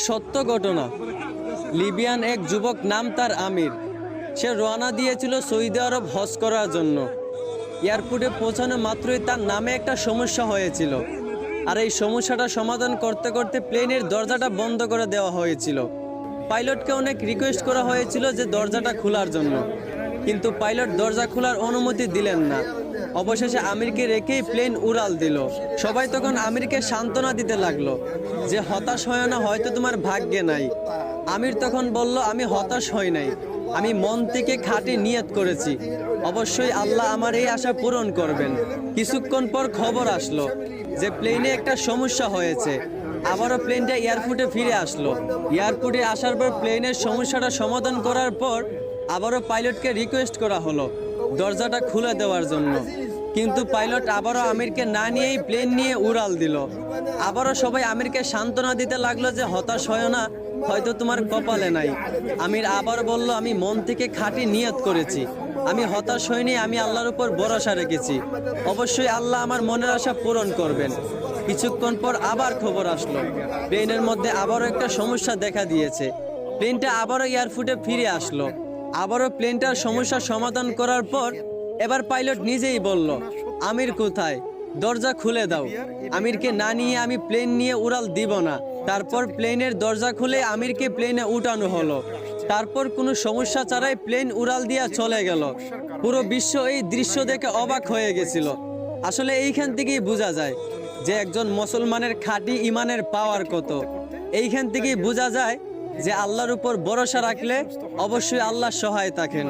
সত্য ঘটনা। লিবিয়ান এক যুবক, নাম তার আমির। সে রওনা দিয়েছিল সৌদি আরব হজ করার জন্য। এয়ারপোর্টে পৌঁছানো মাত্রই তার নামে একটা সমস্যা হয়েছিল, আর এই সমস্যাটা সমাধান করতে করতে প্লেনের দরজাটা বন্ধ করে দেওয়া হয়েছিল। পাইলটকে অনেক রিকোয়েস্ট করা হয়েছিল যে দরজাটা খোলার জন্য, কিন্তু পাইলট দরজা খোলার অনুমতি দিলেন না। অবশেষে আমিরকে রেখেই প্লেন উড়াল দিল। সবাই তখন আমিরকে সান্ত্বনা দিতে লাগলো যে হতাশ হয় না, হয়তো তোমার ভাগ্যে নাই। আমির তখন বলল, আমি হতাশ হই নাই, আমি মন থেকে খাঁটি নিয়ত করেছি, অবশ্যই আল্লাহ আমার এই আশা পূরণ করবেন। কিছুক্ষণ পর খবর আসলো যে প্লেনে একটা সমস্যা হয়েছে। আবারও প্লেনটা এয়ারপোর্টে ফিরে আসলো। এয়ারপোর্টে আসার পর প্লেনের সমস্যাটা সমাধান করার পর আবারও পাইলটকে রিকোয়েস্ট করা হলো দরজাটা খুলে দেওয়ার জন্য, কিন্তু পাইলট আবারও আমিরকে না নিয়েই প্লেন নিয়ে উড়াল দিল। আবারও সবাই আমিরকে সান্ত্বনা দিতে লাগলো যে হতাশ হয় না, হয়তো তোমার কপালে নাই। আমির আবার বলল, আমি মন থেকে খাঁটি নিয়ত করেছি, আমি হতাশ হইনি, আমি আল্লাহর উপর ভরসা রেখেছি, অবশ্যই আল্লাহ আমার মনের আশা পূরণ করবেন। কিছুক্ষণ পর আবার খবর আসলো প্লেনের মধ্যে আবারও একটা সমস্যা দেখা দিয়েছে। প্লেনটা আবারও এয়ারপোর্টে ফিরে আসলো। আবারও প্লেনটার সমস্যার সমাধান করার পর এবার পাইলট নিজেই বলল, আমির কোথায়, দরজা খুলে দাও। আমিরকে না নিয়ে আমি প্লেন নিয়ে উড়াল দিব না। তারপর প্লেনের দরজা খুলে আমিরকে প্লেনে উঠানো হলো। তারপর কোনো সমস্যা ছাড়াই প্লেন উড়াল দিয়া চলে গেল। পুরো বিশ্ব এই দৃশ্য দেখে অবাক হয়ে গেছিল। আসলে এইখান থেকেই বোঝা যায় যে একজন মুসলমানের খাঁটি ইমানের পাওয়ার কত। এইখান থেকেই বোঝা যায় যে আল্লাহর উপর ভরসা রাখলে অবশ্যই আল্লাহ সহায় থাকেন।